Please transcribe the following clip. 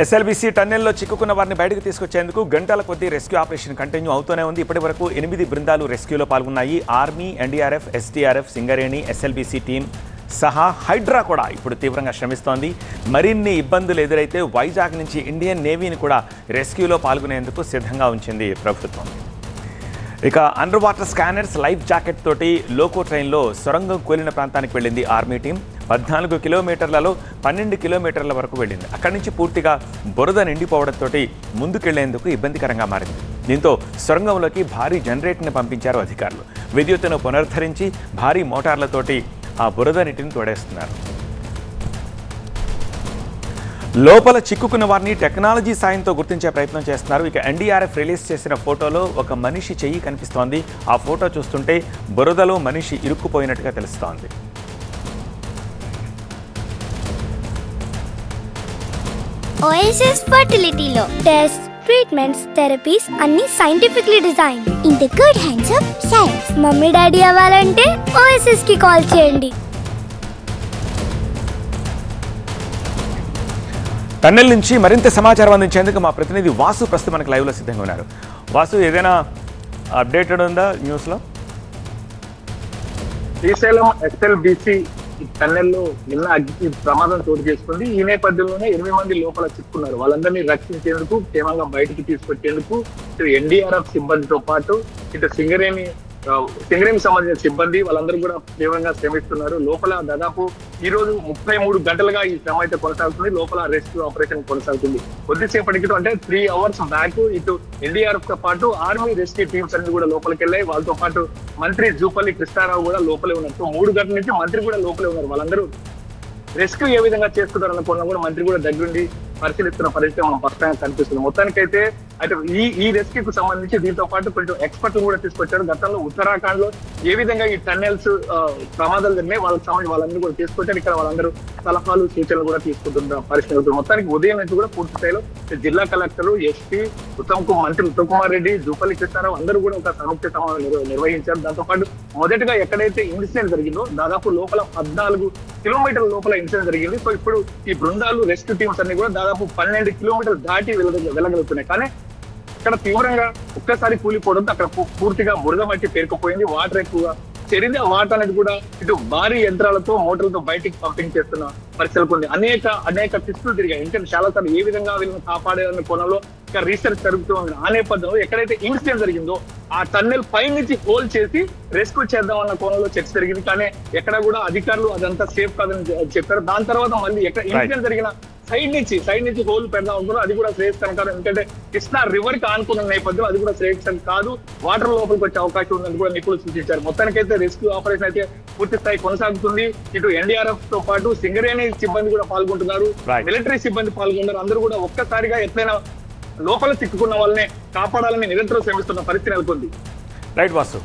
SLBC టన్నెల్లో చిక్కుకున్న వారిని బయటకు తీసుకొచ్చేందుకు గంటల కొద్దీ రెస్క్యూ ఆపరేషన్ కంటిన్యూ అవుతూనే ఉంది. ఇప్పటి వరకు 8 బృందాలు రెస్క్యూలో పాల్గొన్నాయి. Army, NDRF, SDRF, Singareni, SLBC team సహా హైడ్రా కూడా ఇప్పుడు తీవ్రంగా శ్రమిస్తోంది. మరిన్ని ఇబ్బందులు ఎదురైతే వైజాగ్ నుంచి ఇండియన్ నేవీని కూడా రెస్క్యూలో పాల్గొనేందుకు సిద్ధంగా ఉంచింది ప్రభుత్వం. ఇక under water scanners, life jacket తోటి లోకో ట్రైన్లో సొరంగం కూలిన ప్రాంతానికి వెళ్ళింది ఆర్మీ టీం. 14 కిలోమీటర్లలో 12 కిలోమీటర్ల వరకు వెళ్ళింది. అక్కడి నుంచి పూర్తిగా బురద నిండిపోవడంతో ముందుకెళ్లేందుకు ఇబ్బందికరంగా మారింది. దీంతో సొరంగంలోకి భారీ జనరేటర్ని పంపించారు అధికారులు. విద్యుత్తును పునరుద్ధరించి భారీ మోటార్లతోటి ఆ బురద నీటిని తోడేస్తున్నారు. లోపల చిక్కుకున్న వారిని టెక్నాలజీ సాయంతో గుర్తించే ప్రయత్నం చేస్తున్నారు. ఇక ఎన్డీఆర్ఎఫ్ రిలీజ్ చేసిన ఫోటోలో ఒక మనిషి చెయ్యి కనిపిస్తోంది. ఆ ఫోటో చూస్తుంటే బురదలో మనిషి ఇరుక్కుపోయినట్టుగా తెలుస్తోంది. Oasis Fertility-లో టెస్ట్, ట్రీట్మెంట్స్, థెరపీస్ అన్ని scientifically design in the good hands of science. Mummy daddy అవ్వాలంటే Oasis కి కాల్ చేయండి. టన్నెల్ నుంచి మరింత సమాచారం అందించేందుకు మా ప్రతినిధి వాసు ప్రస్తుతం మనకు లైవ్లో సిద్ధంగా ఉన్నారు. వాసు, ఏదైనా అప్డేటెడ్ ఉందా న్యూస్లో? శ్రీశైలం ఎస్ఎల్బీసీ టన్నెల్లో నిన్న అగ్ని ప్రమాదం చోటు చేసుకుంది. ఈ నేపథ్యంలోనే 8 మంది లోపల చిక్కున్నారు. వాళ్ళందరినీ రక్షించేందుకు, క్షేమంగా బయటికి తీసుకొచ్చేందుకు ఇటు ఎన్డీఆర్ఎఫ్ సిబ్బందితో పాటు ఇటు సింగరేణికి సంబంధించిన సిబ్బంది వాళ్ళందరూ కూడా తీవ్రంగా శ్రమిస్తున్నారు. లోపల దాదాపు ఈ రోజు 33 గంటలుగా ఈ శ్రమ అయితే కొనసాగుతుంది. లోపల రెస్క్యూ ఆపరేషన్ కొనసాగుతుంది. కొద్దిసేపటికి అంటే 3 అవర్స్ బ్యాక్ ఇటు ఎన్డీఆర్ఎఫ్ తో పాటు ఆర్మీ రెస్క్యూ టీమ్స్ అన్ని కూడా లోపలికి వెళ్ళాయి. వాళ్ళతో పాటు మంత్రి జూపల్లి కృష్ణారావు కూడా లోపలే ఉన్నారు. 3 గంటల నుంచి మంత్రి కూడా లోపలే ఉన్నారు. వాళ్ళందరూ రెస్క్యూ ఏ విధంగా చేస్తున్నారు అనుకున్నా కూడా మంత్రి కూడా దగ్గరుండి పరిశీలిస్తున్న పరిస్థితి మనం స్పష్టంగా కనిపిస్తుంది. మొత్తానికైతే అయితే ఈ రెస్క్యూకు సంబంధించి దీంతో పాటు కొంచెం ఎక్స్పర్ట్లు కూడా తీసుకొచ్చారు. గతంలో ఉత్తరాఖండ్ లో ఏ విధంగా ఈ టన్నెల్స్ ప్రమాదాలు జరిగినాయి వాళ్ళకి సంబంధించి వాళ్ళందరూ కూడా తీసుకొచ్చారు. ఇక్కడ వాళ్ళందరూ సలహాలు, సూచనలు కూడా తీసుకుంటున్న పరిస్థితి. మొత్తానికి ఉదయం నుంచి కూడా పూర్తి స్థాయిలో జిల్లా కలెక్టర్, ఎస్పీ, మంత్రి ఉత్తమ్ కుమార్ రెడ్డి, జూపల్లి కృష్ణారావు అందరూ కూడా ఒక సంయుక్త సమావేశం నిర్వహించారు. దాంతో పాటు మొదటగా ఎక్కడైతే ఇన్సిడెంట్ జరిగిందో దాదాపు లోపల 14 కిలోమీటర్ల లోపల ఇన్సిడెంట్ జరిగింది. సో ఇప్పుడు ఈ బృందాలు, రెస్క్యూ టీమ్స్ అన్ని కూడా దాదాపు 12 కిలోమీటర్లు దాటి వెళ్ళగలుగుతున్నాయి. కానీ అక్కడ తీవ్రంగా ఒక్కసారి కూలిపోవడంతో అక్కడ పూర్తిగా బురద మట్టి పేరుకుపోయింది. వాటర్ ఎక్కువగా చేరింది. ఆ వాటర్ అనేది కూడా ఇటు భారీ యంత్రాలతో, మోటార్లతో బయటికి పంపింగ్ చేస్తున్న పరిస్థితులకు ఉంది. అనేక పిస్తులు తిరిగాయి. ఎందుకంటే చాలా సార్లు ఏ విధంగా వీళ్ళని కాపాడేదన్న కోణంలో ఇంకా రీసెర్చ్ జరుగుతూ ఉంది. ఆ నేపథ్యంలో ఎక్కడైతే ఇన్సిడెంట్ జరిగిందో ఆ టన్నెల్ పై నుంచి హోల్ చేసి రెస్క్యూ చేద్దాం అన్న కోణంలో చర్చ జరిగింది. కానీ ఎక్కడ కూడా అధికారులు అదంతా సేఫ్ కాదని చెప్పారు. దాని తర్వాత మళ్ళీ ఎక్కడ ఇన్సిడెంట్ జరిగిన సైడ్ నుంచి హోల్ పెడదాం అనుకున్నారు. అది కూడా శ్రేయస్కరం కాదు. ఎందుకంటే కృష్ణా రివర్ కి ఆనుకున్న నేపథ్యంలో అది కూడా శ్రేయస్కరం కాదు. వాటర్ లోపలికి వచ్చే అవకాశం ఉందని కూడా నిపుణులు సూచించారు. మొత్తానికైతే రెస్క్యూ ఆపరేషన్ అయితే పూర్తి స్థాయి కొనసాగుతుంది. ఇటు ఎన్డీఆర్ఎఫ్ తో పాటు సింగరేణి సిబ్బంది కూడా పాల్గొంటున్నారు, మిలిటరీ సిబ్బంది పాల్గొన్నారు. అందరూ కూడా ఒక్కసారిగా ఎట్లయినా లోపల చిక్కుకున్న వాళ్ళని కాపాడాలని నిరంతరం శ్రమిస్తున్న పరిస్థితి నెలకొంది. రైట్ వాసు.